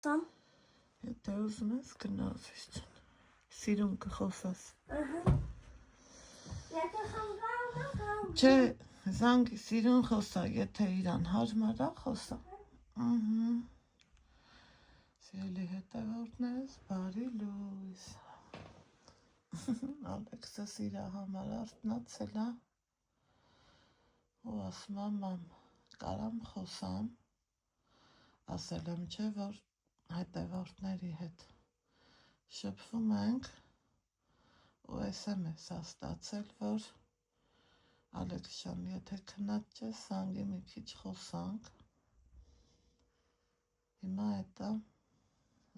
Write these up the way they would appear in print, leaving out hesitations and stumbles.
Սամ։ Եթե ուզում ես գնաս իշչեն, սիրուն կխոսաս։ Եթե խանգարում Չէ, զանգի սիրուն խոսա, եթե իրան հարմար է խոսա։ Սիրելի հետևորդներս, բարի լույս։ Ալեքսս իրա համար արթնացել է ու ասում է մամ, կարամ խոսամ, ասել եմ չէ, որ հետևորդների հետ շփվում ենք ու SMS է ստացել, որ Ալեքս ջան, եթե քնած չես, զանգի մի քիչ խոսանք։ Հիմա էտա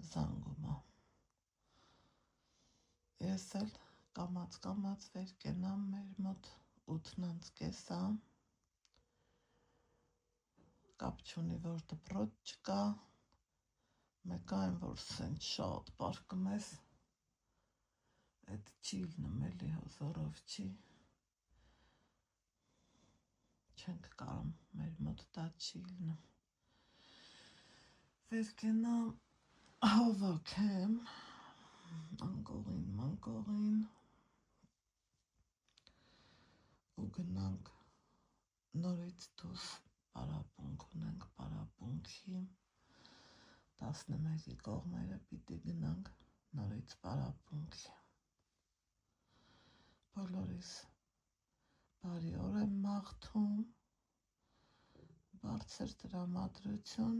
զանգում է։ Ես էլ կամաց վեր կենամ մեր մոտ 8:30 է։ Կապ չունի, որ դպրոց չկա, մեկ այն, որ սենց շատ պարկում ես, էդ չի լինում էլի հազարով չի, չենք կարում, մեր մոտ դա չի լինում, վեր կենամ, հավաքեմ, անկողին ու գնանք նորից դուս պարապունք ունենք, պարապունքի 11-ի կողմերը պիտի գնանք նորից պարապունքի։ Բոլորիս բարի օր եմ մաղթում, բարձր տրամադրություն,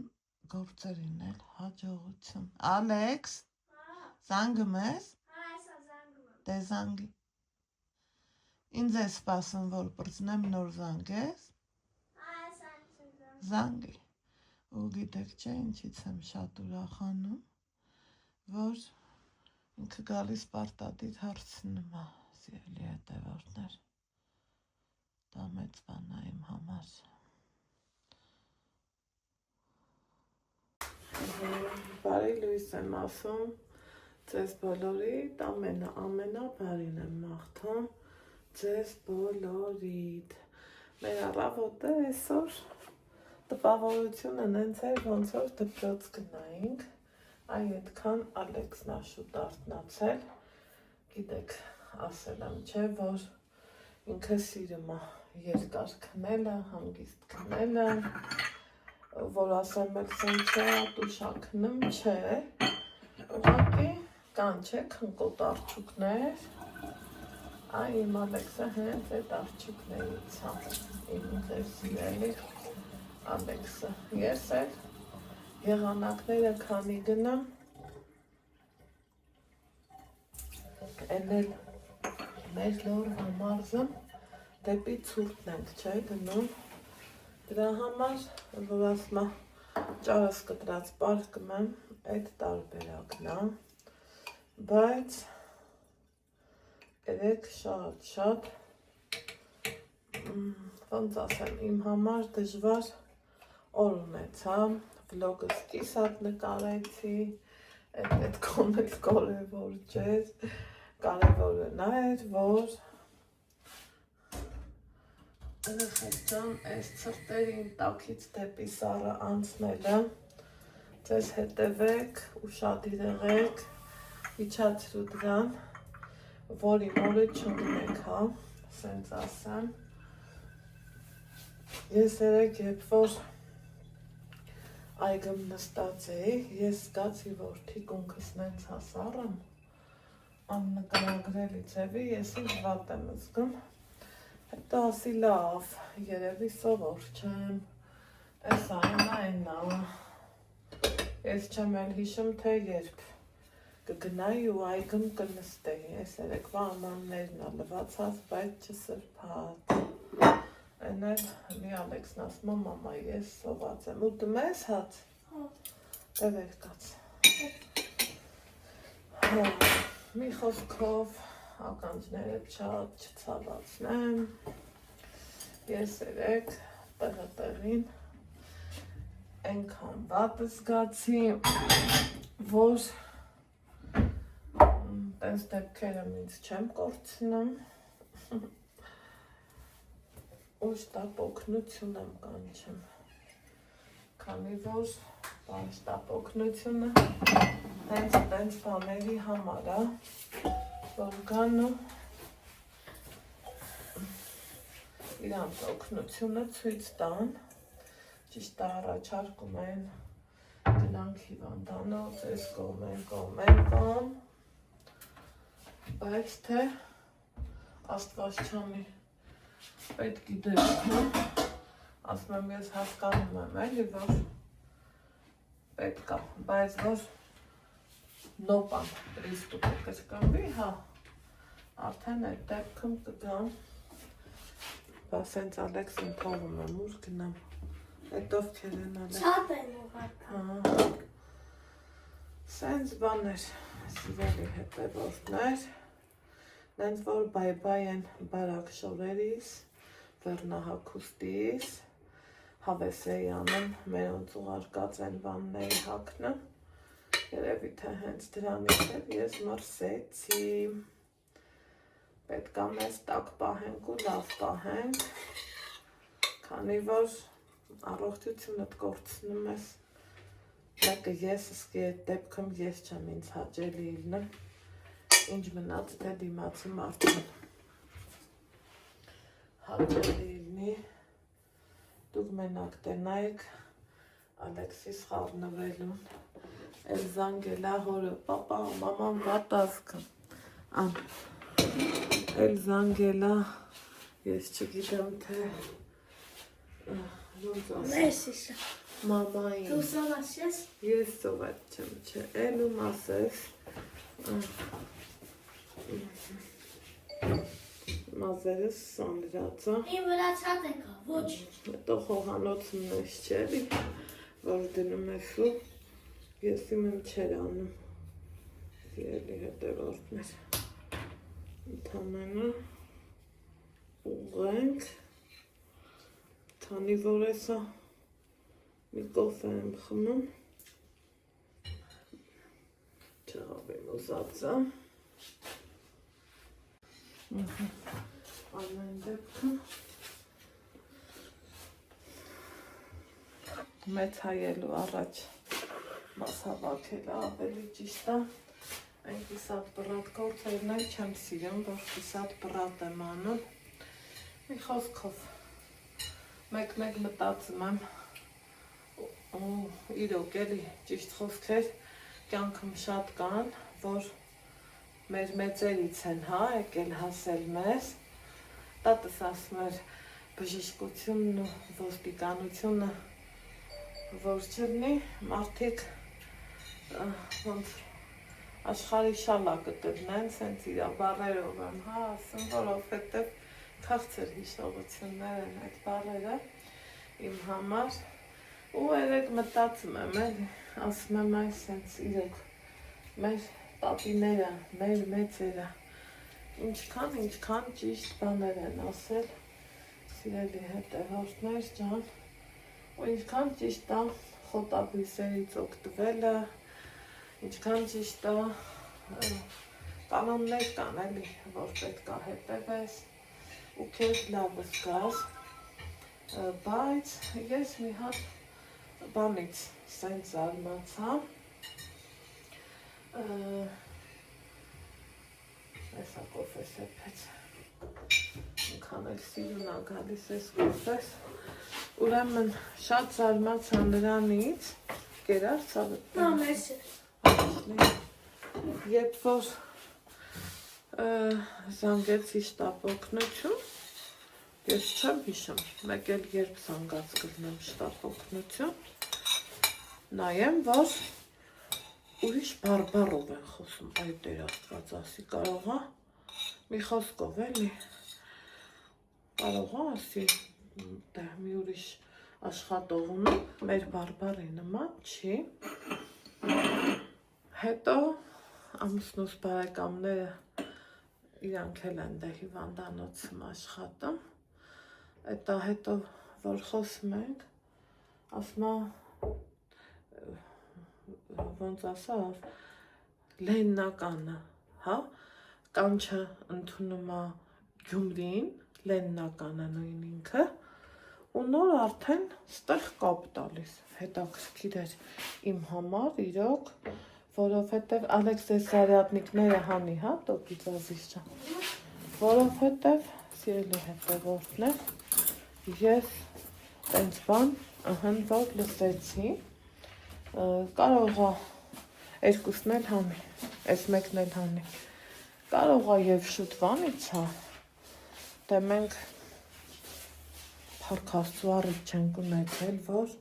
գործերին էլ հաջողություն։ Ալեքս, զանգում ես։ Դե զանգի։ Ինձ է սպասում, որ պրծնեմ նոր զանգես։ Զանգի։ Ու գիտեք չէ, ինչից եմ շատ ուրախանում, որ ինքը գալիս պարտադիր հարցնում է, սիրելի հետևորդներ, դա մեծ բան է իմ համար։ Բարի լույս եմ ասում, ձեզ բոլորիդ ամենաբարին եմ մաղթում, ձեզ բոլորիդ։ Մեր առավոտը այսօր տպավորությունը նենց էր, ոնց որ դպրոց գնայինք, այ այդքան Ալեքսն է շուտ արթնացել, գիտեք, ասել եմ չէ, որ ինքը սիրում է երկար քնելը, հանգիստ քնելը, որ ասեմ էլ սենց է, տուշա քնում, չէ, ուղղակի կան չէ, քնկոտ աղջուկներ, այ իմ Ալեքսը հենց այդ աղջուկներից է, իմ ձեր սիրելի Ալեքսը, ես էլ եղանակները քանի գնամ, են էլ մեր լորվա մարզում դեպի ցուրտն ենք չէ գնում, դրա համար, որ ասում է ճարս կտրած պարկում եմ, այդ տարբերակն է, բայց երեք շատ, ոնց ասեմ, իմ համար դժվար օր ունեցա, վլոգս կիսատ նկարեցի, այդ կոնել կարևոր չէր, կարևորը նա էր, որ երեխեք ջան, այս ցրտերին տակից դեպի սառը անցնելը, ձեզ հետևեք, ուշադիր իջացրու դրան, որ իմ օրը չընկնեք, հա, սենց ասեմ, ես երեք երբ որ այգում նստած էի, ես զգացի, որ թիկունքս նենց հա սառն, աննկարագրելի ձևի, ես ինձ վատ եմ զգում, հետո ասի լավ, երևի սովոր չեմ, այս այնա, ես չեմ էլ հիշում, թե երբ կգնայի ու այգում կնստեի, ես երեկվա ամաններն ա լվացած, բայց չսրբած, են էլ մի Ալեքսն ասում է, մամա, ես սոված եմ, ու դմ ես հաց, դե վեր կաց, մի խոսքով, ականջները շատ չցավացնեմ, ես երեք տեղին ենքան վատ զգացի, որ տենց դեպքերը ինձ չեմ կորցնում, ու շտապ օգնություն եմ կանչում, քանի որ Պաշտապ օգնությունը հենց տենց բաների համար է, որ գան ու իրանց օգնությունը ցույց տան, ճիշտ առաջարկում են գնանք հիվանդանոց, այս կողմ, բայց թե Աստվածչանի պետք դեպքում, ասում եմ ես հասկանում եմ էլի, որ պետք է, բայց որ նոպան պրիստուպը կրկնվի, հա, արդեն այդ դեպքում կգամ, բաս հենց Ալեքսին թողում եմ, ուր գնամ, այդ ովքեր են Ալեքս։ Չապ են ուղարկում։ Հա, սենց բաներ, սիրելի հետևորդներ, նենց որ բայ են բարակ շորերիս, վերնահակուստիս, հավեսեյանում մերոնց ուղարկած են բանների հակնը, երևի թե հենց դրանից էր ես մրսեցի, պետք է մեզ տակ պահենք ու լավ պահենք, քանի որ առողջությունդ կորցնում ես, մեկը ես սկի այդ դեպքում ես չեմ ինձ հաճելի իլնեմ, ինչ մնաց թե դիմացի մարդուն հաճելի իլնի, դուք մենակ տենայք Ալեքսիս խառնվելուն, էլ զանգելա հորը, պապա, մաման վատազքը, էլ զանգելա, ես չգիտեմ թե, ոնց Մեսիսը։ մամային, Դու սովաս ես։ ես սովատ չեմ, չէ, էլ ում ասես, մազերս սանրած է, Իմ վրա ցած եկա, ոչ։ հետո խոհանոցն ես չէ, որ դնում ես ու ես իմ չեր անում, սիրելի հետևորդներ, ընդամենը ուղենք, քանի որ էսա մի կոֆե եմ խմում, չեղավ եմ ուզածը, ամեն դեպքում մեծ հայելու առաջ մաս հավաքելը ավելի ճիշտ է, այն կիսատ բրատ գործերն էլ չեմ սիրում, որ կիսատ բրատ եմ անում, մի խոսքով, մեկ մտածում եմ, իրոք էլի ճիշտ խոսքեր կյանքում շատ կան, որ մեր մեծերից են, հա, եկել հասել մեզ, տատս ասում էր բժշկությունն ու ոստիկանությունը, որ չլինի, մարդիկ ոնց աշխարհի շալակը տնեն, սենց իրա բառերով եմ, հա, ասում, որովհետև քաղցր հիշողություններ են այդ բառերը իմ համար, ու երեք մտածում եմ, էլի, ասում եմ այս սենց իրոք մեր տատիները, մեր մեծերը, ինչքան ճիշտ բաներ են ասել, սիրելի հետևորդներ ջան, ու ինչքան ճիշտ է խոտաբույսերից օգտվելը, ինչքան ճիշտ է կանոններ կան էլի, որ պետք է հետևես ու քեզ լավը զգաս, բայց ես մի հատ բանից սենց զարմացա, Էսա կոֆես էպեց, ինքան էլ սիրուն ա գալիս ես կոֆես, ուրեմն շատ զարմացա նրանից, կերար ծավտ մեսի։ երբ որ զանգեցի շտապ օգնություն, ես չեմ հիշում, մեկ էլ երբ զանգած կլնեմ շտապ օգնություն, նայեմ, որ ուրիշ բարբարով են խոսում, այ Տեր Աստված ասի, կարող է, մի խոսքով էլի, կարող է ասի, մի ուրիշ աշխատողունում, մեր բարբարի նման չի, հետո ամուսնուս բարեկամները իրանք էլ են դե հիվանդանոցում աշխատում, հետո որ խոսում ենք, ասում ոնց ասավ, լեննականը, հա, կանչը ընդունում է Գյումրին, լեննականը նույն ինքը, ու նոր արդեն ստեղ կապ տալիս, հետաքրքիր էր իմ համար, իրոք, որովհետև Ալեքսես Սարյատնիկները հանի, հա, տոպից ազիզ ջան, որովհետև սիրելի հետևորդներ, ես տենց բան, որ լսեցի, կարող է երկուսն էլ հանի, այս մեկն էլ հանի, կարող է և շուտվանից հա, դե մենք Փառք Աստծո առիթ չենք ունեցել, որ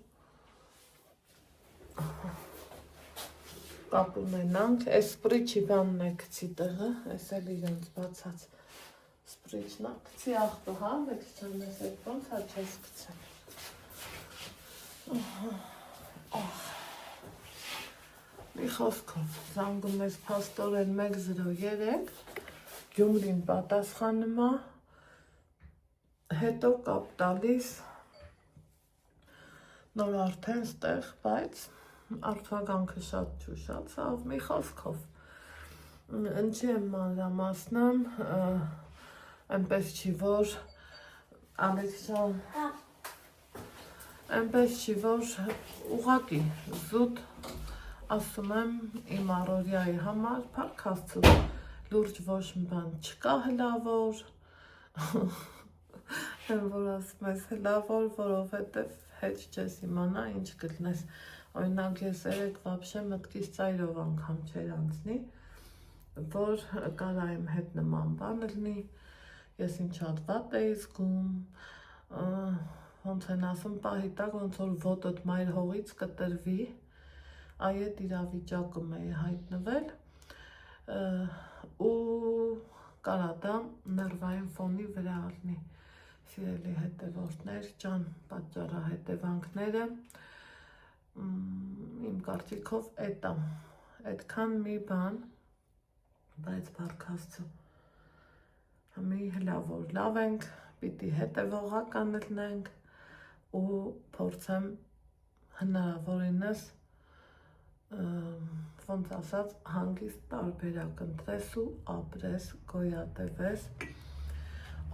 կապ ունենանք, այս սպրիչի բանն է գցի տեղը, այս էլ իրենց բացած սպրիչն է, գցի աղբը, հա, մեկ չան ես այդ ոնց հա չես գցել։ Մի խոսքով, զանգում ես փաստորեն 103, Գյումրին պատասխանում է, հետո կապ տալիս, նոր արդեն ստեղ, բայց արտվագանքը շատ ճուշացավ, մի խոսքով, ընչի եմ մանրամասնում, այնպես չի, որ Ալեքսան, այնպես չի, որ ուղղակի զուտ ասում եմ իմ առօրյայի համար, Փառք Աստծո, լուրջ ոչ մի բան չկա հլավոր, որ ասում ես հլավոր, որովհետև հետ չես իմանա ինչ գտնես, օրինակ ես երեկ վաբշե մտքից ծայրով անգամ չեր անցնի, որ կարա իմ հետ նման բան լինի, ես ինչ հատ վատ էի զգում, ոնց են ասում պահի տակ, ոնց որ ոտդ մայր հողից կտրվի, այդ իրավիճակում էի հայտնվել, ու կարա դա նրվային ֆոնի վրա ալնի, սիրելի հետևորդներ, ջան պատճառահետևանքները, իմ կարծիքով էտ է, այդքան մի բան, բայց Փառք Աստծո, մի հլավոր լավ ենք, պիտի հետևողական լինենք ու փորձեմ հնարավորինս ոնց ասած հանգիստ տարբերակ ընտրես ու ապրես, գոյատևես,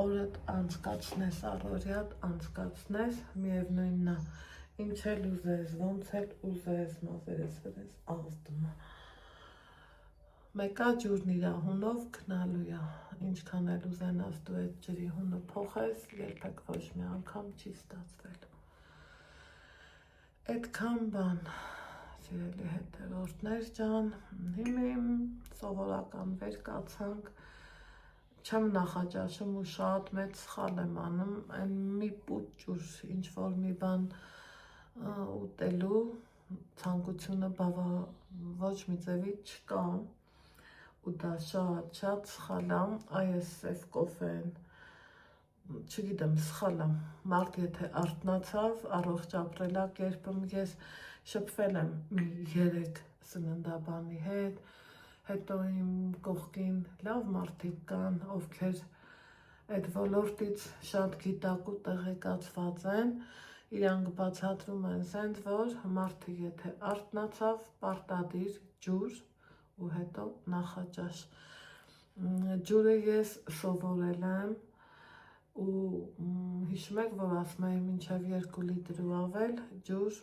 օրդ անցկացնես, առօրյատ անցկացնես, միևնույնն է, ինչ էլ ուզես, ոնց էլ ուզես, մազերես վրես ազդում է, մեկա ջուրն իրա հունով գնալու է, ինչքան էլ ուզենաս դու այդ ջրի հունը փոխես, երբեք ոչ մի անգամ չի ստացվել, այդքան բան, սիրելի հետևորդներ ջան, հիմի սովորական վեր կացանք, չեմ նախաճաշում ու շատ մեծ սխալ եմ անում, այն մի պուտ ջուր, ինչ-որ մի բան ուտելու ցանկությունը ոչ մի ձևի չկա, ու դա շատ սխալ է, այս սև կոֆեն, չգիտեմ, սխալ է, մարդ եթե արթնացավ, առողջ ապրելակերպում, ես շփվել եմ մի 3 սննդաբանի հետ, հետո իմ կողքին լավ մարդիկ կան, ովքեր այդ ոլորտից շատ գիտակ ու տեղեկացված են, իրանք բացատրում են սենց, որ մարդը եթե արթնացավ, պարտադիր ջուր ու հետո նախաճաշ, ջուրը ես սովորել եմ ու հիշում եք, որ ասում էի մինչև 2 լիտր ու ավել ջուր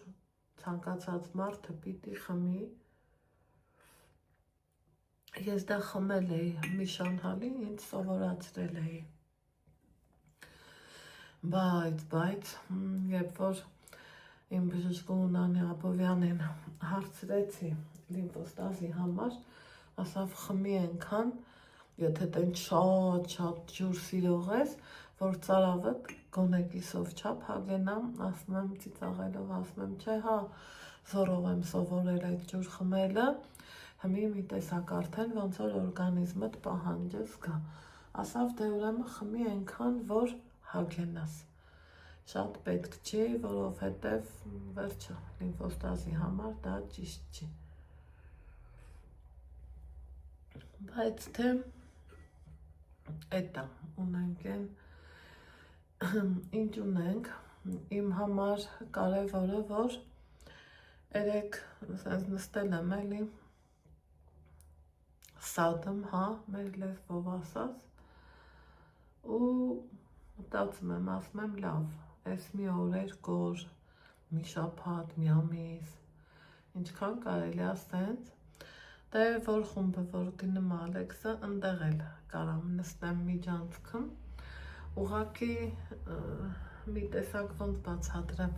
ցանկացած մարդը պիտի խմի, ես դա խմել էի, մի շանհալի ինձ սովորացրել էի, բայց, երբ որ իմ բժշկուն Անի Աբովյանին հարցրեցի լիմֆոստազի համար, ասավ խմի ենքան, եթե տեն շատ ջուր սիրող ես, որ ծարավդ գոնե կիսով չափ հագենամ, ասում եմ ծիծաղելով, ասում եմ չէ հա, զորով եմ սովորել այդ ջուր խմելը, հիմի մի տեսակ արդեն ոնց որ օրգանիզմդ պահանջը զգա, ասավ դե ուրեմն խմի ենքան, որ հագենաս, շատ պետք չի, որովհետև վերջը լիմֆոստազի համար դա ճիշտ չի, բայց թե էտա ունենք են, ինչ ունենք, իմ համար կարևորը, որ երեք նստել եմ էլի, սադում, հա, մեր լեզվով ասած, ու մտածում եմ, ասում եմ լավ, այս մի օր, երկու օր, մի շաբաթ, մի ամիս, ինչքան կարելի է ասենց, դե որ խումբը որ գնում Ալեքսը, ընդեղ էլ կարամ նստեմ միջանցքում, ուղղակի մի տեսակ ոնց բացատրեմ,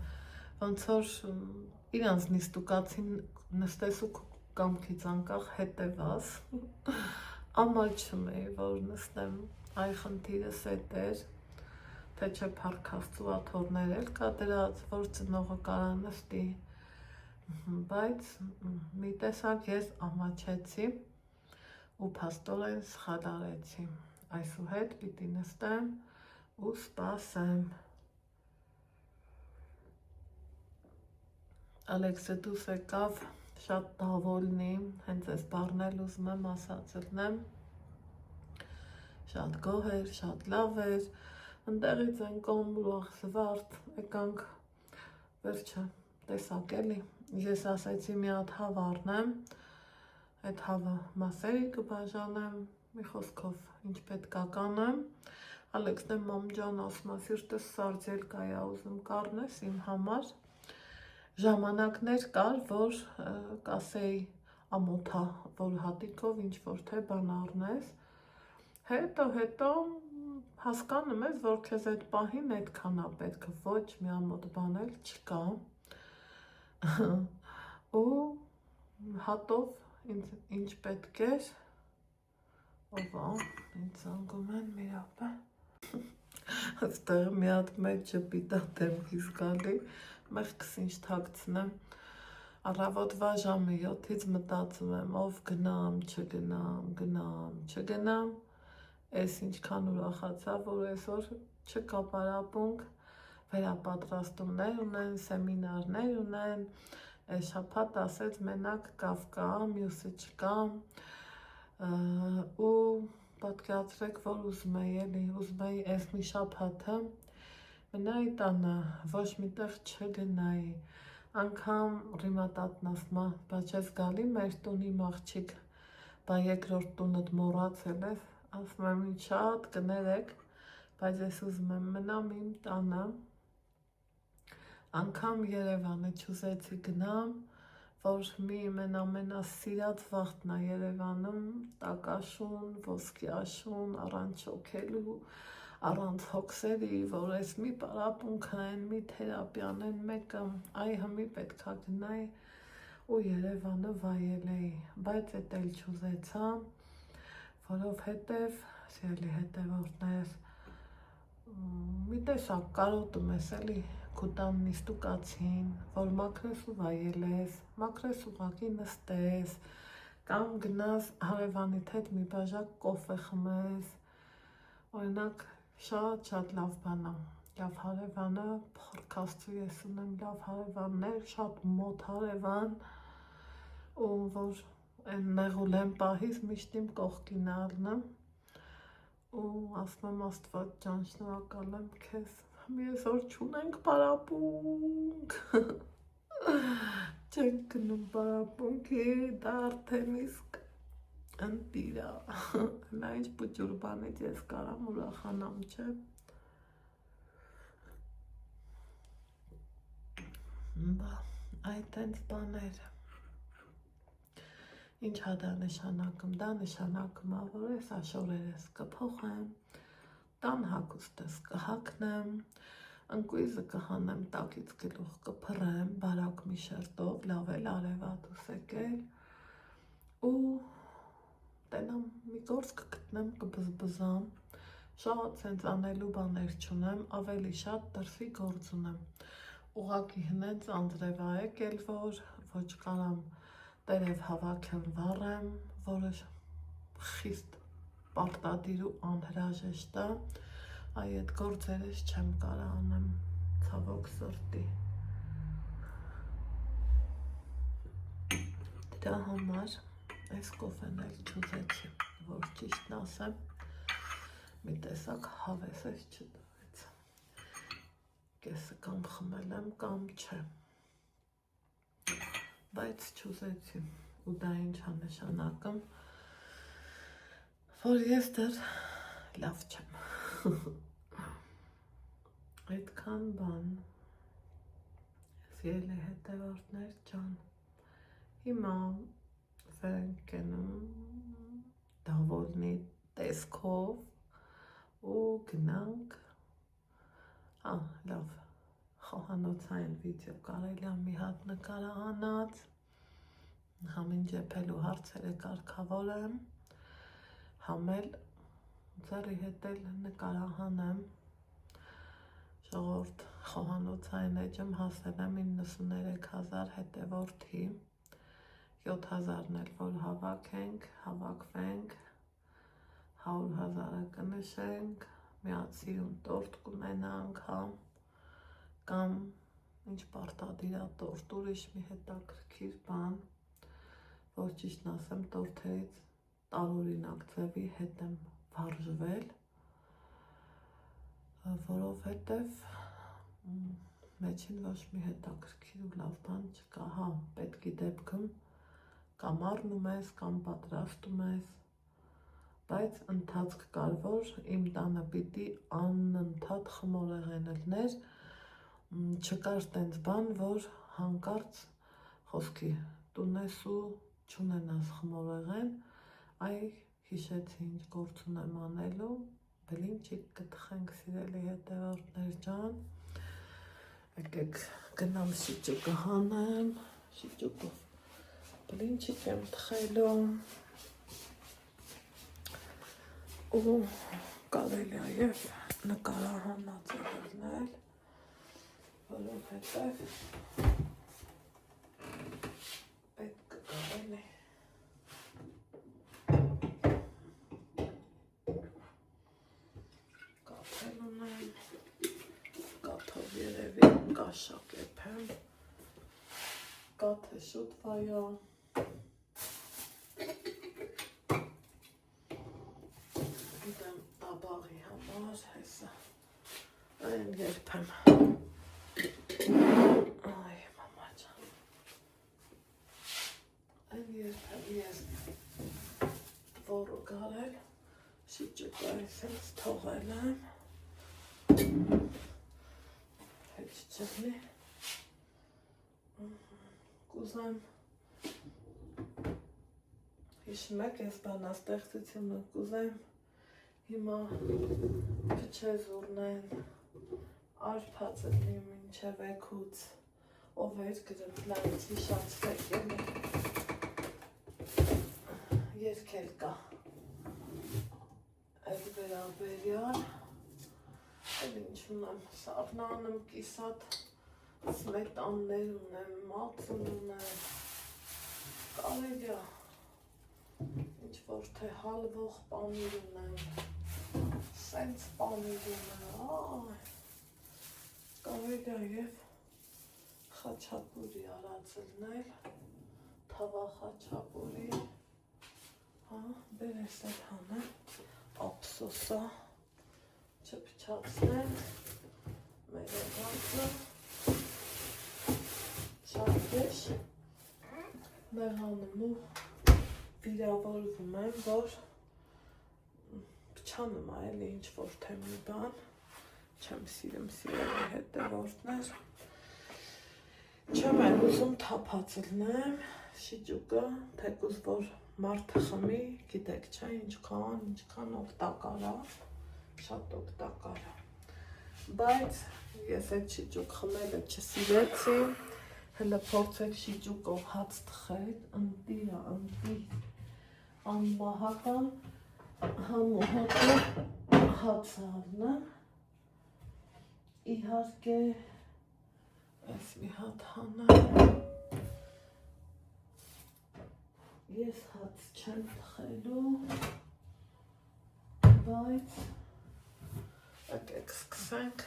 ոնց որ իրանց նիստուկացին նստես ու կամքից անկախ հետևաս, ամալ չմեի, որ նստեմ, այ խնդիրս էդ էր, թե չէ փառքաստու աթոռներ էլ կա դրած, որ ծնողը կարա նստի, բայց մի տեսակ ես ամաչեցի ու փաստորեն սխալ արեցի, այսուհետ պիտի նստեմ ու սպասեմ։ Ալեքսը դուրս եկավ, շատ դավոլնի, հենց այս բառն էլ ուզում եմ ասածել եմ, շատ գոհ էր, շատ լավ էր, ընդեղից են կողմ ուրախ զվարթ, եկանք վերջը, տեսակ էլի, ես ասեցի մի հատ հավ առնեմ, այդ հավը մասերի կբաժանեմ, մի խոսքով ինչ պետք է կանեմ, Ալեքսն եմ մամ ջան ասում է սիրտս սարձել կայա ուզում կառնես իմ համար, ժամանակներ կար, որ կասեի ամոթա, որ հատիկով ինչ որ թե բան առնես, հետո հասկանում ես, որ քեզ այդ պահին այդքան է պետք, ոչ մի ամոթ բան էլ չկա, ու հատով ինչ պետք էր, ովա, ինձ զանգում են մի րոպե, այստեղ մի հատ մեծ ջպիտա դեմքիս գալի, մեղքս ինչ թաքցնեմ, առավոտվա ժամը 7-ից մտածում եմ, ով գնամ, չգնամ, ես ինչքան ուրախացա, որ այսօր չկա պարապունք, վերապատրաստումներ ունեն, սեմինարներ ունեն, այս շաբաթ ասեց մենակ կավ, մյուսը չկա, ու պատկերացրեք, որ ուզում էի այս մի շաբաթը մնայի տանը, ոչ միտեղ չգնայի, անգամ Ռիմատատն ասում է, բայց ես գալի մեր տունի աղջիկ, բա երկրորդ տունդ մոռացել ես, ասում եմ ինչ շատ կներեք, բայց ես ուզում եմ մնամ իմ տանը, անգամ Երևանը չուզեցի գնամ, որ մի ամենասիրած վաղտնա Երևանում, տակաշուն, ոսկյաշուն, առանց շոքելու, առանց հոգսերի, որ ես մի պարապունքն են, մի թերապիան են մեկը, այ հմի պետքա գնայի ու Երևանը վայելեի, բայց էդ էլ չուզեցա, որովհետև, սիրելի հետևորդներ, մի տեսակ կարոտում ես էլի քուտան նիստուկացին, որ մաքրես ու վայելես, մաքրես ուղղակի նստես, կամ գնաս հարևանիդ հետ մի բաժակ կոֆե խմես, օրինակ շատ լավ բան է, լավ հարևանը, փառք Աստծո ես ունեմ լավ հարևաններ, շատ մոտ հարևան, ու որ այն նեղուլեմ պահից միշտ իմ կողքին առնեմ, ու ասում եմ Աստված ջան, շնորհակալ եմ քեզ, մի այսօր չունենք պարապունք, չենք գնում պարապունքի, դա արդեն իսկ ընտիրա, նա ինչ պուճուր բանից ես կարամ ուրախանամ, չէ, այդ հենց բաներ, ինչ հա դա նշանակում, դա նշանակում է, որ ես աշորերս կփոխեմ, տան հագուստս կհագնեմ, ընկույզը կհանեմ, տակից գլուխ կփռեմ, բարակ մի շերտով, լավ էլ արևադուս եկել, ու տենամ մի գործ կգտնեմ, կբզբզամ, շատ սենց անելու բաներ չունեմ, ավելի շատ դրսի գործ ունեմ, ուղղակի հնենց անձրև ա եկել, որ ոչ կարամ տերև հավաքեմ վառեմ, որը խիստ պարտադիր ու անհրաժեշտ է, այ այդ գործերս չեմ կարա անեմ, ցավոք սրտի, դրա համար այս կոֆեն էլ չուզեցի, որ ճիշտն ասեմ, մի տեսակ հավես ես չտվեց, կեսը կամ խմել եմ, կամ չէ, բայց չուզեցի, ու դա ինչ է նշանակում, որ ես դեռ լավ չեմ, այդքան բան սիրելի հետևորդներ ջան, հիմա վենք կենում դավոլնի տեսքով ու գնանք լավ խոհանոցային վիդեո կարելի է մի հատ նկարահանած համին ջեփելու հարցերը կարգավորեմ համել ձեռի հետ էլ նկարահանեմ ժողովուրդ խոհանոցային էջում հասել եմ 93,000 հետևորդի 7,000-ն էլ որ հավաքվենք 100,000-ը կնշենք միացիուն տորտ կունենանք կամ ինչ պարտադիր է տորտ ուրիշ մի հետաքրքիր բան որ ճիշտն ասեմ տորթերից տարօրինակ ձևի հետ եմ վարժվել որովհետև մեջին ոչ մի հետաքրքիր ու լավ բան չկա պետքի դեպքում կամ առնում ես կամ պատրաստում ես բայց ընթացք կար որ իմ տանը պիտի անընդհատ խմորեղեն ելներ չկար տենց բան որ հանկարծ խոսքի տունես ու չունենաս խմորեղեն այ հիշեցի ինչ գործ ունեմ անելու բլինչիկ կտխենք սիրելի հետևորդներ ջան եկեք գնամ շիճուկը հանեմ շիճուկով բլինչիկ եմ տխելու ու կարելի է և նկարահանած ելնել որովհետև պետք կարելի կաթել ունեմ կաթով երևի կաշակ եփեմ կաթը շուտ վայա գիտեմ տաբաղի համար հեսա այն երբեմ այ մամա ջան այն երբեմ ես որը գարել շիճուկը այսպես թողել եմ հետ չգնի կուզեմ հիշում եք ես բանաստեղծությունը կուզեմ հիմա փչեզուրնեն արփածը մինչև եկուց ով էր գրել լայց հիշացրեք երկել կա այդ վերաբերյալ էլ ինչ ունեմ սառնան եմ կիսատ սմետաններ ունեմ մածուն ունեմ կարելի է ինչ որ թե հալվող պանիր ունեմ սենց պանիր ունեմ կարելի է և խաչապուրի արած ելնել թավա խաչապուրի բերես էլ հանեմ ափսոսա չփչացնեմ մեր եղածը չարդեշ մեղանում ու վիրավորվում եմ, որ փչանում է էլի ինչ-որ թե մի բան չեմ սիրում սիրելի հետևորդներ չեմ էլ ուզում թափած ելնեմ շիճուկը թեկուզ որ մարդը խմի գիտեք չէ ինչքան օգտակար է շատ օգտակար է բայց ես այդ շիճուկ խմելը չսիրեցի հələ փորձեք շիճուկով հաց թխել ընտիր անմահական համու հոտով հաց առնեմ իհարկե այս մի հատ հանեմ ես հաց չեմ թխելու բայց եկեք սկսենք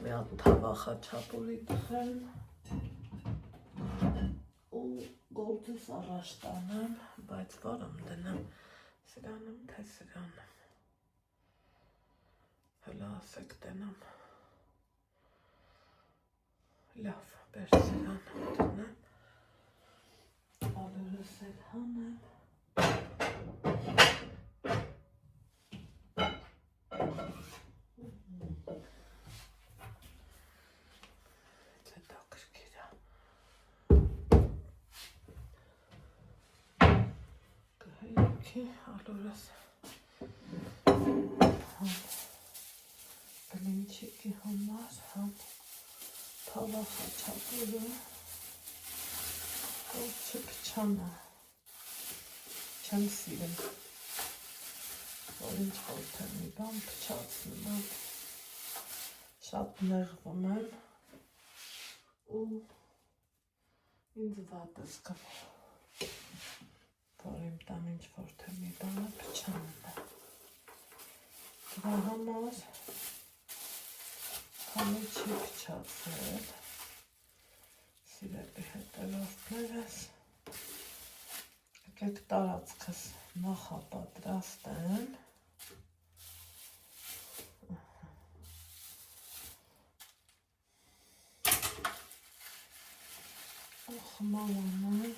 մի հատ թավա խաչապուրի թխեմ ու գործս առաջ տանեմ բայց որում դնեմ սրանում թե սրանում հələ ասեք տնեմ լավ բեր սրանում դնեմ ալուրս էլ հանեմ Okay, allora բլինչիկի համար համ թավախաչապուրը որ չփչանա չեմ սիրում որ ինչ-որ թե մի բան փչացնում եմ շատ նեղվում եմ ու ինձ վատ է զգում որ իմ տան ինչ-որ թե մի բանը փչանում է դրա համար Համի չի փչացել, սիրելի հետևորդներս, եկեք տարածքս նախապատրաստեմ, խմալանում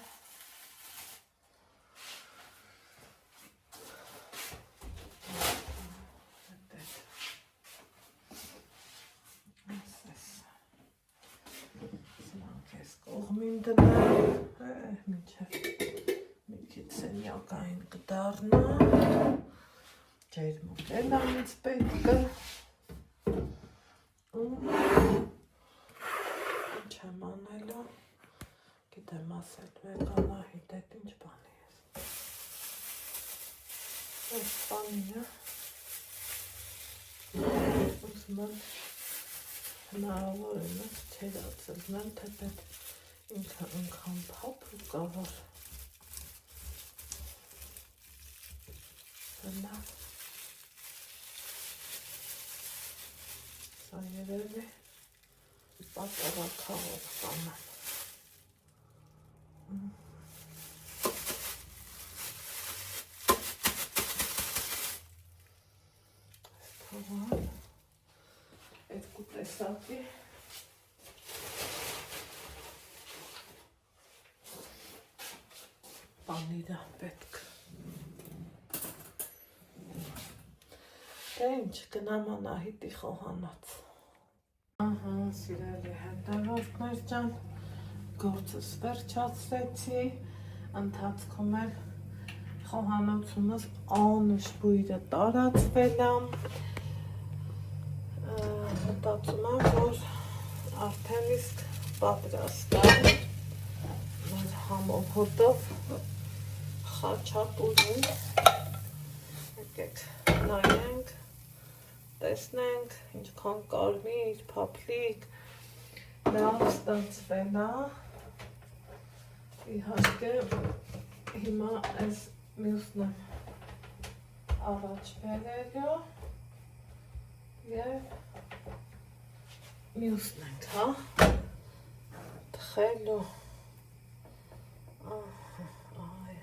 կողմին դնեմ, մինչև մի քիչ սենյակային կդառնա, ջերմուկ էլ անից պետք է, ու ինչ եմ անելու, գիտեմ ասել վեգանահիտ հետ ինչ բանի ես, այս բանինը, ուզում եմ հնարավոր եմ չերացել, թե պետք ինքը ընքան փափուկ կա, որ սա երևի պատառաքաղով կանեմ։ Թողան երկու տեսակի բաները պետք դե ինչ գնամ Անահիտի խոհանոց ահա սիրելի հետևորդներ ջան գործս վերջացրեցի ընթացքում էլ խոհանոցումս անուշ բույրը տարածվել է մտածում եմ որ արդեն իսկ պատրաստ է մեր համոհոտով խաչապուրին եկեք նայենք տեսնենք ինչքան կարմիր փափլիկ լավ ստացվել է իհարկե հիմա այս մյուսն եմ առաջ բերելու և մյուսն ենք հա թխելու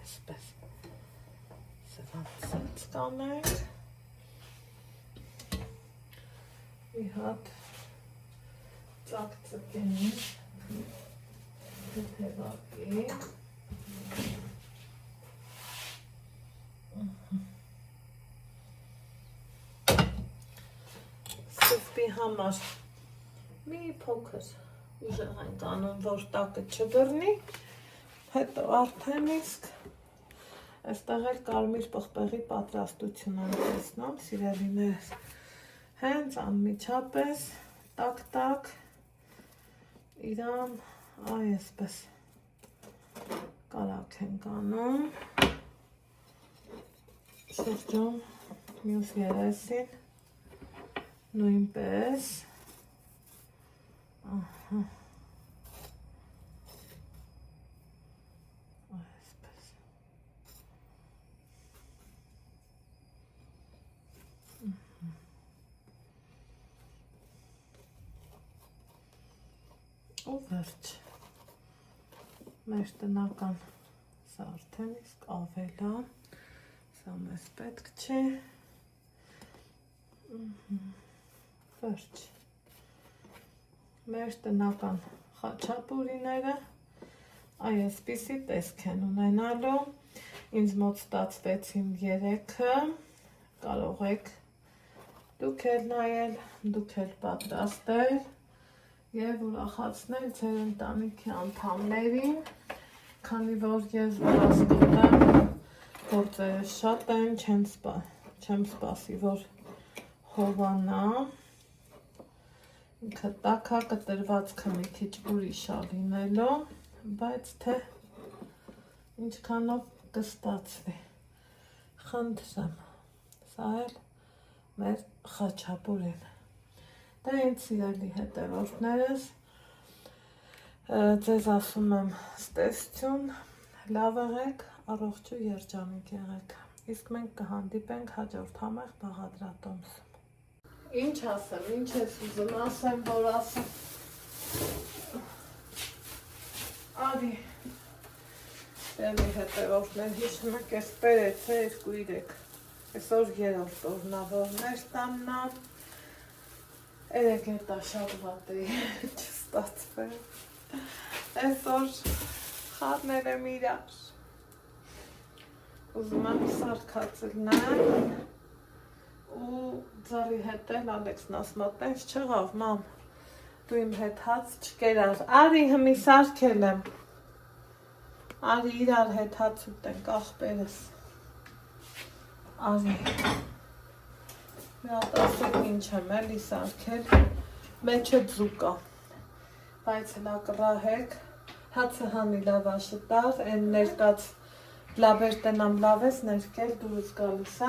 այսպես սրանցից կանենք մի հատ ծակծկենի թեթևակի սուպի համար մի փոքր ուժեղ ենք անում, որ տակը չբռնի, հետո արդեն իսկ այստեղ էլ կարմիր պղպեղի պատրաստություն եմ տեսնում, սիրելիներս, հենց անմիջապես տակ-տակ իրան այսպես կարակ ենք անում, շրջում մյուս երեսին նույնպես ահա այսպես ու վերջ մեր տնական սա արդեն իսկ ավել է սա մեզ պետք չէ վերջ մեր տնական խաչապուրիները այսպիսի տեսք են ունենալու ինձ մոտ ստացվեցին 3-ը կարող եք դուք էլ նայել դուք էլ պատրաստել և ուրախացնել ձեր ընտանիքի անդամներին քանի որ ես վրաստում եմ գործ ծերը շատ են, չեմ սպասի, որ հովանա, ինքը տակա կտրվածքը մի քիչ ուրիշ ա լինելու, բայց թե ինչքանով կստացվի, խնդրեմ, սա էլ մեր խաչապուրին, դա ինձ սիրելի հետևորդներս, ձեզ ասում եմ ստեսություն, լավ եղեք, առողջ ու երջանիկ եղեք, իսկ մենք կհանդիպենք հաջորդ համեղ բաղադրատոմսում։ Ինչ ասեմ, ինչ ես ուզում ասեմ, որ ասեմ, արի, Էլի հետևորդներ, հիշում եք ես պերեց է 2-3, այսօր երորդ օրնա, որ մեր տաննա, երեկ հետա շատ վատ էի, չստացվել, այսօր խառնել եմ իրար, ուզում եմ սարքացել նայ, ու ձարի հետ էլ Ալեքսն ասում է, տենց չեղավ, մամ, դու իմ հետ հաց չկերար, արի հմի սարքել եմ, արի իրար հետ հաց ուտենք, աղբերս, արի, մի հատ ասեք ինչ եմ էլի սարքել, մեջը ձուկա, բայց հլա կռահեք, հացը հանի լավաշը տար, են ներկած լաբեր տնամ լավ ես ներկել դուրս գալիս է,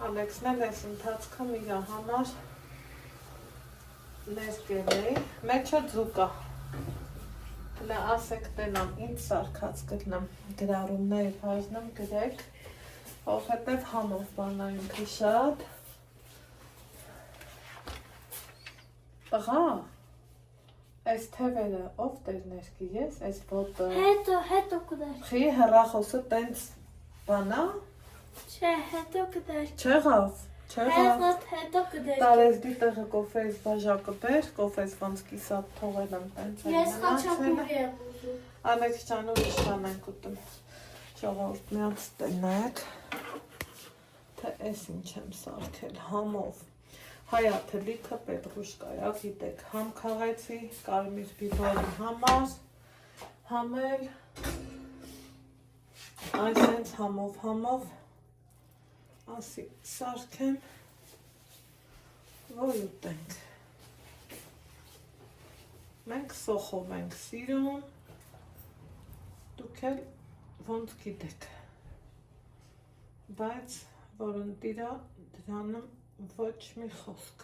Ալեքսն էլ ես ընթացքում իրա համար ներկել էի, մեջը ձուկա, հլա ասեք տնամ, ինձ սարքած գտնամ, գրարումներ հազնեմ գրեք, ովհետև համով բանային կի շատ, տղա, այս թևերը ով տեր ներկի ես, այս ոտը, հետո կդար, խի հեռախոսը տենց բանա, չէ, հետո կդար, չեղավ, հետո կդար, տարեզդի տեղը կոֆեից բաժակը բեր, կոֆեից ոնց կիսատ թողել եմ տենց են ես խաչապուր եմ ուզում, Ալեքս ջան ուրիշ բան ենք ուտում, ժողովուրդ միած տնեք, թե ես ինչ եմ սարքել, համով, հայաթը լիքը պետրուշկայա, գիտեք, համ քաղեցի, կարմիր բիբորի համար, համել, այս հենց համով, ասի սարքեմ, որ ուտենք, մենք սոխով ենք սիրում, դուք էլ ոնց գիտեք, բայց որ ընտիրա դրանում ոչ մի խոսք,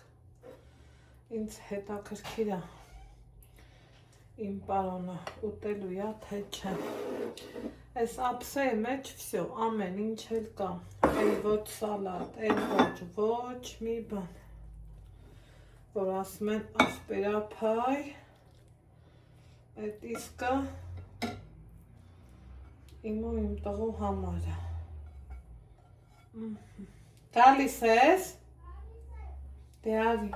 ինձ հետաքրքիր է, իմ պարոնը ուտելու է, թե չէ, այս ափսեի մեջ վсё, ամեն ինչ էլ կա, էլ ոչ սալատ, էլ ոչ մի բան, որ ասում են աղբերափայ, այդ իսկը իմ ու իմ տղու համար է, գալիս ես, դե արի,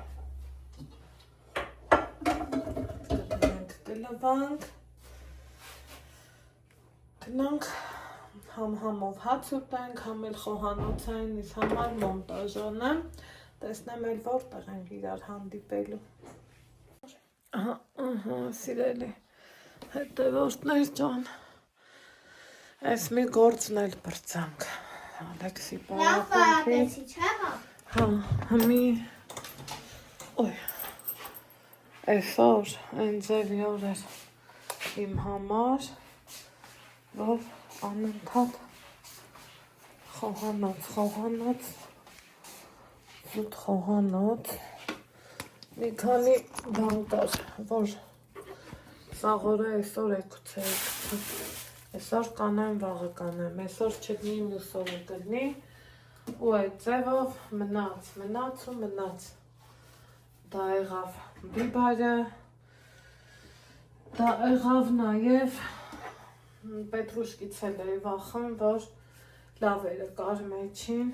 կլվանք, գնանք համով հաց ուտենք, համ էլ խոհանոցային իս համար մոնտաժան եմ, տեսնեմ էլ որտեղ ենք իրար հանդիպելու, սիրելի հետևորդներ ջան, այս մի գործն էլ բրծանք, Ալեքսի պարապանքի, հմի, այսօր են ձևի օր էր իմ համար, որ անընդհատ խոհանոց, զուտ խոհանոց, մի քանի բան կար, որ սաղորը այսօր եկուց է եկուց, այսօր կանեմ, վաղը կանեմ, այսօր չգնի, մյուս օրը կգնի, ու այդ ձևով մնաց, դա եղավ բիբարը, դա եղավ նաև պետրուշկից էլ էի վախում, որ լավերը կար մեջին,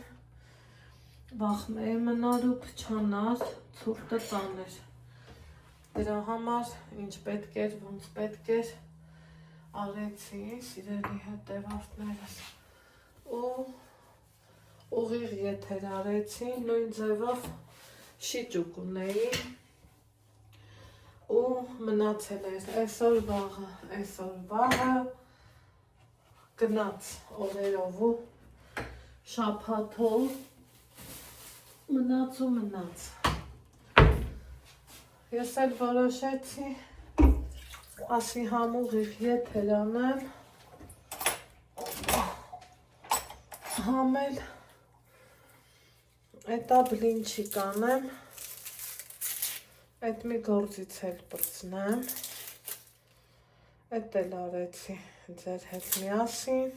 վախում էի մնար ու փչանար, ցուրտը տաներ, դրա համար ինչ պետք էր, ոնց պետք էր, արեցի, սիրելի հետևորդներս, ու ուղիղ եթեր արեցի, նույն ձևով շիճուկ ունեի, ու մնացել էր այսօր վաղը, գնաց օրերով ու շաբաթով մնաց։ Ես էլ որոշեցի ասի համուղիղ եթեր անեմ, համել էտա բլինչի կանեմ, էտ մի գործից էլ պրծնեմ, էտ էլ արեցի ձեր հետ միասին,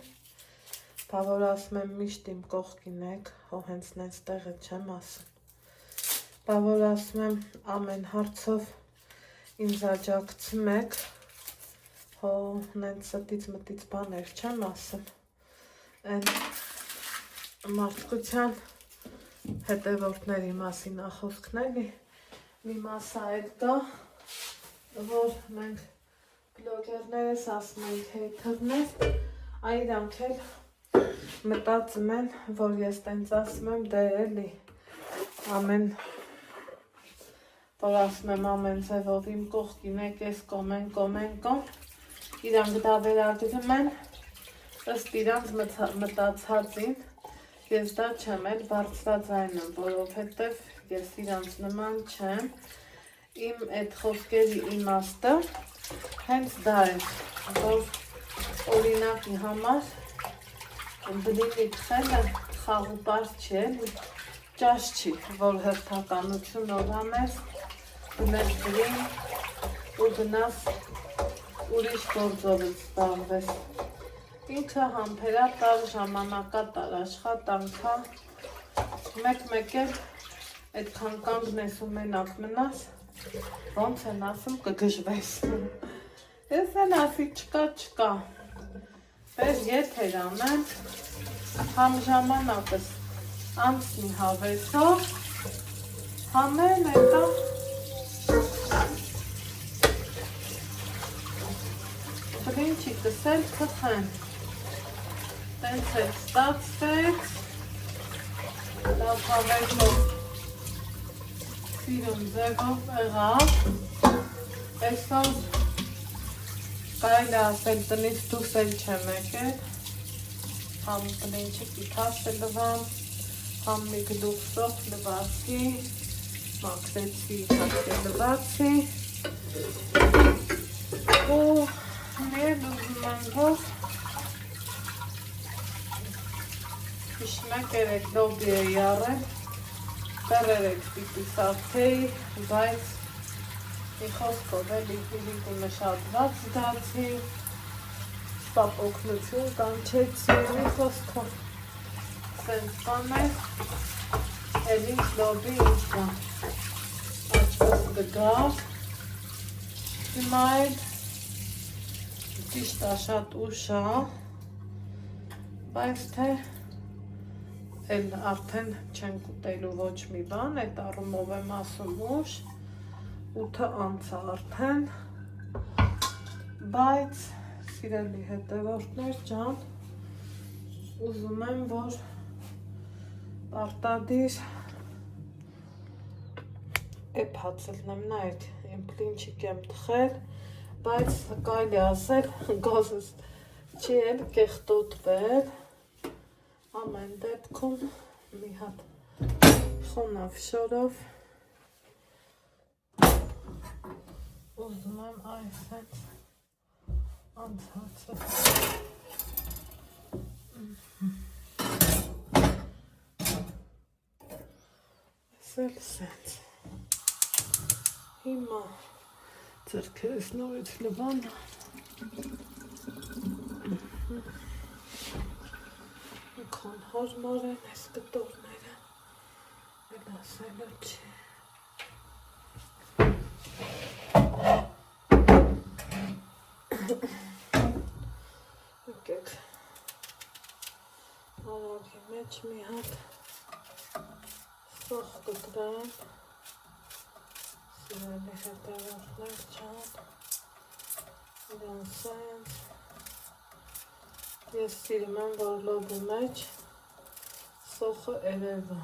բա որ ասում եմ միշտ իմ կողքին եք, հո հենց նենց տեղը չեմ ասում, բա որ ասում եմ ամեն հարցով ինձ աջակցում եք, հո նենց ստից մտից բաներ չեմ ասում, են մարդկության հետևորդների մասին ախոսքների, մի մասա էլ կա, որ մենք բլոգերներս ասում ենք հեյթերներ, այրանք էլ մտածում են, որ ես տենց ասում եմ, դե էլի, ամեն, որ ասում եմ ամեն ձևով իմ կողքին եք, ես կոմ, իրանք դա վերագրում են, ըստ իրանք մտածածին, ես դա չեմ էլ բարձրաձայն եմ, որովհետև ես իրանք նման չեմ, իմ այդ խոսքերի իմաստը հենց դա է, որ օրինակի համար բլինի թխելը խաղու պարզ չի էլի, ճաշ չի, որ հերթականություն օրանես, գնես բլին ու գնաս ուրիշ գործով զբաղվես։ Ինքը համբերատար, ժամանակատար աշխատանքա, մեկ էլ այդքան կանգնես ու մենակ մնաս, ոնց են ասում կգժվես։ Ես են ասի չկա, բեր եթեր անեմ, համ ժամանակս անցնի հավեսով, համ էլ էտա բլինչիկս էլ թխեն, տենց էլ ստացվեց, լավ հավեսով սիրուն ձևով եղավ, այսօր կարելի ասել տնից դուրս էլ չեմ եկել, համ բլինչիկի թաշը լվամ, համ մի գլուխ սոխ լվացի, մաքրեցի, իհարկե լվացի, ու մեր ուզում եմ, որ հիշում եք երեք լոբի էի առել, դեռերեք պիտի սարքեի, բայց մի խոսքով էլի հիլիկունը շատված դացի, սպապ օգնություն կանչեցի, մի խոսքով սենց բան է, էլ ինչ լոբի ինչ բան, աչքս կգավ, հիմա էլ ճիշտ շատ ուշ է, բայց թե էլ արդեն չենք ուտելու ոչ մի բան, այդ առումով եմ ասում ուշ, 8-ը անց է արդեն, բայց սիրելի հետևորդներ ջան, ուզում եմ, որ պարտադիր էպ հացելնեմ նա այդ իմ բլինչիկ եմ թխել, բայց կարելի ասել գազս չի էլ կեղտոտվել, ամեն դեպքում մի հատ խոնավ շորով ուզում եմ այս հետ անցածը սել սենց հիմա ձրքերս նորից լվան քան հարմար են այս կտորները էլ ասելը չի եկեք արագի մեջ մի հատ սոխ կտրեմ սիրելի հետևորդներ ջան իրան սենց ես սիրում եմ որ լոբու մեջ սոխը երևա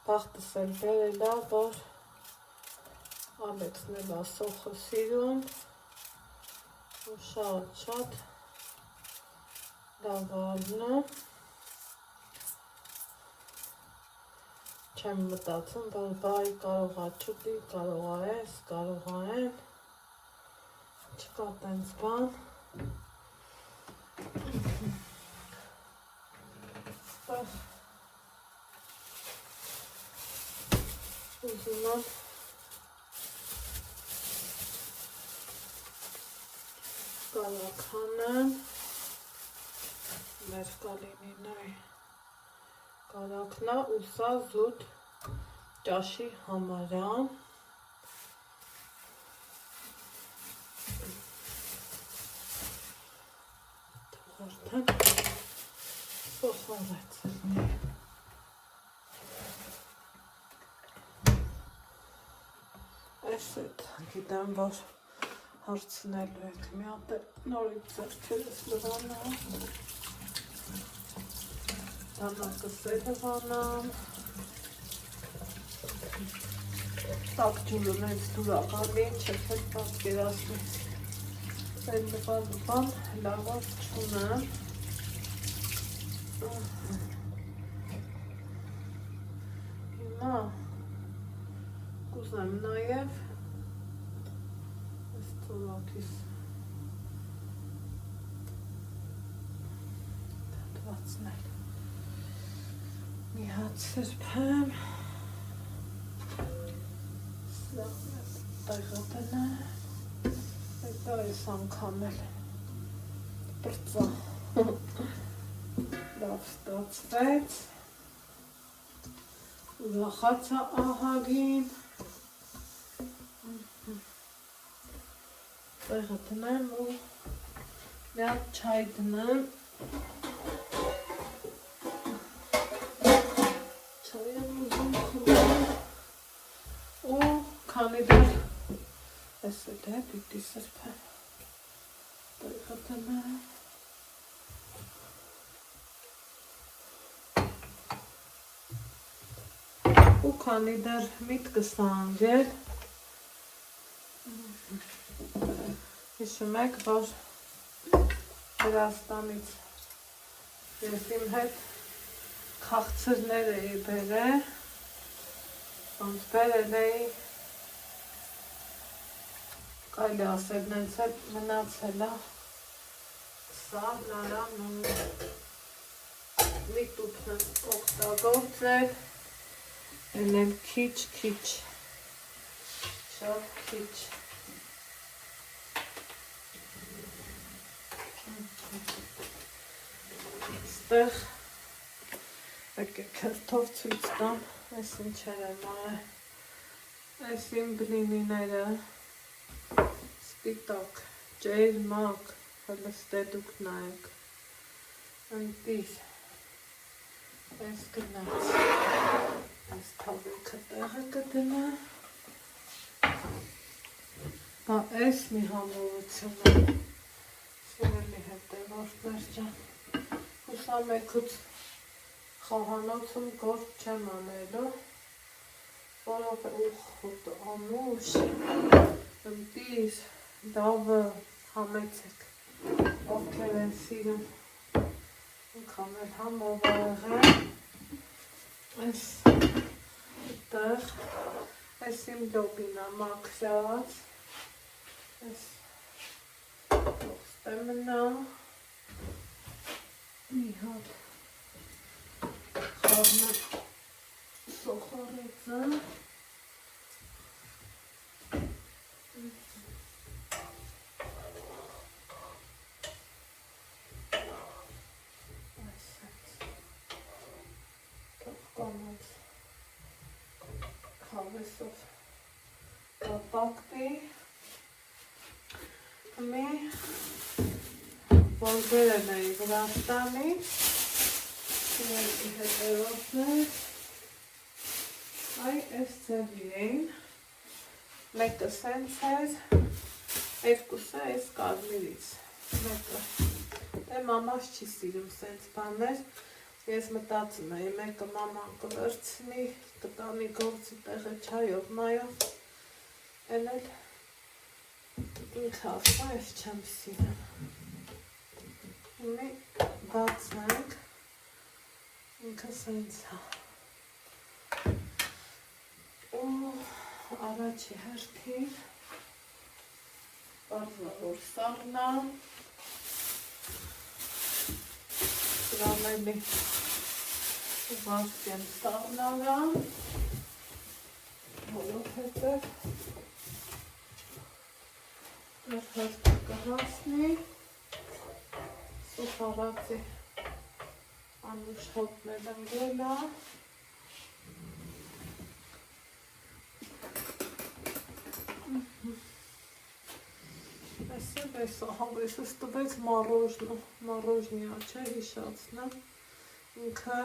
բախտս էլ բերել է որ Ալեքսն էլ է սոխը սիրում ու շատ լավալնը չեմ մտածում, որ բայ կարողա չուտի, կարողա ես, կարողա են չկա տենց բան ուզում եմ կարակ հանեմ մեր կալինինայի կարակնա ու սա զուտ ճաշի համարան թողարդեմ սոխարեց այս էդ գիտեմ, որ հարցնելու եք մի հատ նորից ձեռքերս լվանա դանակը սերվանամ տակ ջուրը մեծ դուրականին չեք հետ պատկերացնից այդ լվան լաված չունեմ հիմա կուզեմ նաև այս թորակիս դատվածնել մի հատ սրբեմ տեղատենը դա ես անգամ էլ պրծա լավ ստացվեց ուրախացա ահագին տեղը տնեմ ու մի հատ չայ դնեմ չայ եմ ուզում խմել ու քանի դեռ այս է դե պիտի սրբեմ տեղը տնեմ ու քանի դեռ միտքս անգել հիշում եք, որ Վրաստանից ես իմ հետ քաղցրներ էի բերել, ոնց բերել էի, կարելի ասել նենց էլ մնացել է, սա նարան ու միտուկն եմ օգտագործել, էլ քիչ, շատ քիչ Ստեղ եկեք հերթով ցույց տամ, այս ինչեր եմ արել, այս իմ բլինիները, սպիտակ, ջերմակ, հլստե դուք նայեք, ընտիր, այս գնաց, այս թավիքը տեղը կդնա, բա այս մի համովություն է, սիրելի հետևորդներ ջան, հուսա մեկուց խոհանոցում գործ չեմ անելու, որով է ուխոտ ամուշ, ընտիր, դավը համեցեք, ովքեր են սիրում, ինքան էլ համավաղ է, այս տեղ, այս իմ լոբինա մաքրած, այս ոստե մնա, մի հատ խաղնը սոխարեցը, կանաց խավեսով կապակտի մի որ բերել էի Վրաստանից սիրելի հետևորդներ այ այս ձևի էին մեկը սենց էր երկուսը այս կարմիրից մեկը դե մամաս չի սիրում սենց բաներ ես մտածում էի մեկը մաման կվերցնի կտանի գործի տեղը չայով նայով են էլ ինքը ասում ես չեմ սիրում մի ինքը սենց է։ Ու առաջի հերթին պարզվա որ սաղնամ, սրան էլի ուղարկեմ սաղնալամ, որովհետև մեր հերթը կհասնի, սուխարացի անուշ հոտներ ընգել է, Այսպես տվեց մառոժնիա չէ հիշացնեմ, ինքը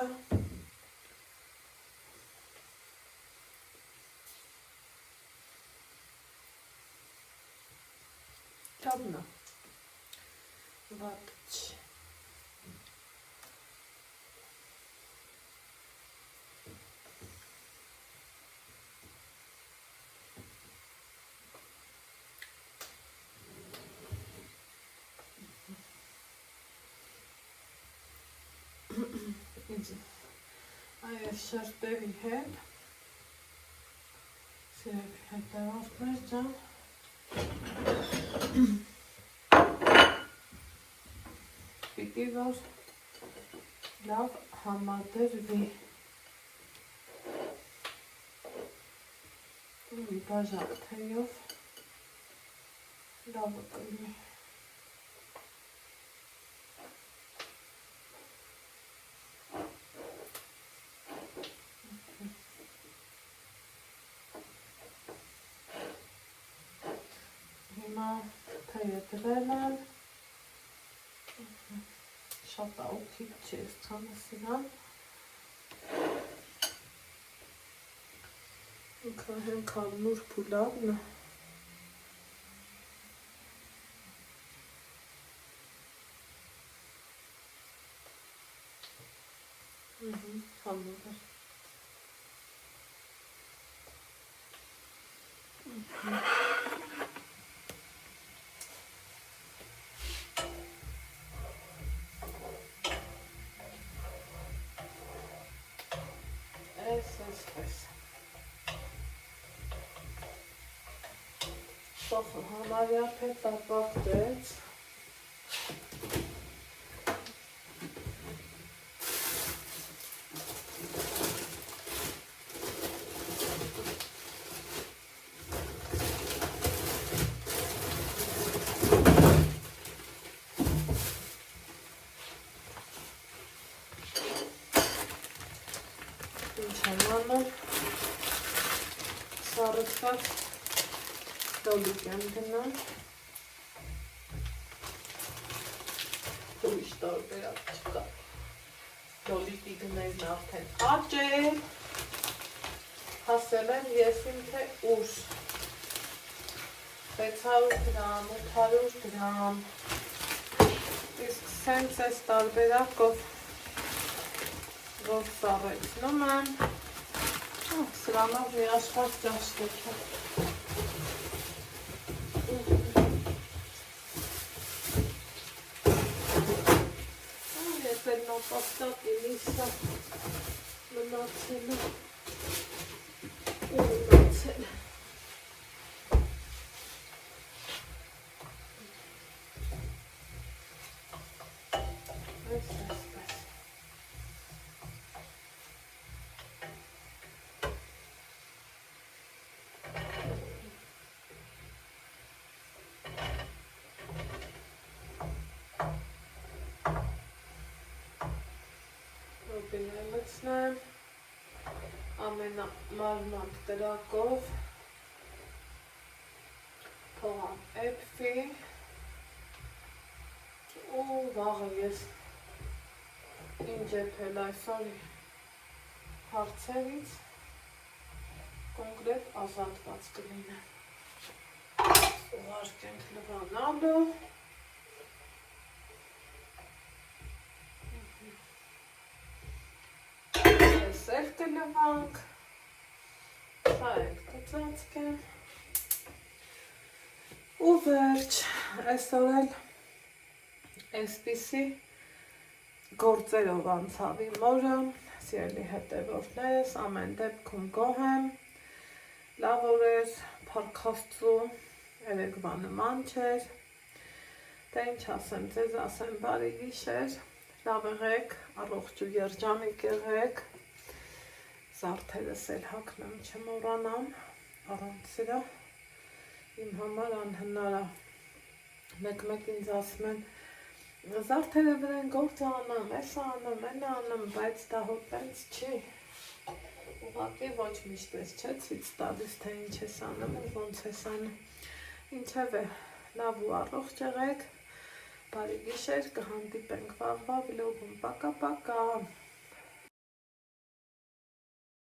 ճավնա, վատ չի։ Այս շերտերի հետ, սիրելի հետևորդներ ջան, պիտի որ լավ համադրվի, մի բաժակ թեյով լավը կլինի։ Հիմա թեյը դրել եմ, շատ աուքիտ չի ես ծանը սրան, ինքը հենքան նուրբ ու լավն է, հանուր էր։ Այսպես սոխը համարյա փետապակտեց, ինչ եմ անում, սառեցված դոլիկ եմ դնում, ուրիշ տարբերակ չկա, դոլիկի գներն արդեն աճել, հասել եմ եսիմ թե ուր, 600 գրամ, 800 գրամ, իսկ սենց ես տարբերակով որ սառեցնում եմ, սրանով մի աշխարհ ճաշկեք է։ Ես էլ նոպաստակի լիսա մնացել է ու մնացել է։ Լցնեմ ամենամարմանդ տրակով, թողամ էպվի ու վաղը ես ինձ եփել այսօր հարցերից կոնկրետ ազատված կլինեմ։ Ուղարկենք լվանալու։ Սեր կլվանք, սա ենք կծացկեմ ու վերջ, այսօր էլ այսպիսի գործերով անցավ իմ օրը, սիրելի հետևորդներս, ամեն դեպքում գոհ եմ, լավ օրեր, փառք Աստծո, երեկվա նման չէր, դե ինչ ասեմ, ձեզ ասեմ բարի գիշեր, լավ եղեք, առողջ ու երջանիկ եղեք, զարդերս էլ հագնեմ չմոռանամ, առանց սրա իմ համար անհնար է, մեկ ինձ ասում են, զարդերը վրեն գործ անեմ, էսա անեմ, էնա անեմ, բայց դա հոտ պենց չի, ուղղակի ոչ միշտ ես չէ ցույց տալիս, թե ինչ ես անում ու ոնց ես անում, ինչև է, լավ ու առողջ եղեք, բարի գիշեր, կհանդիպենք վաղվա վլոգում, պակա-պակա։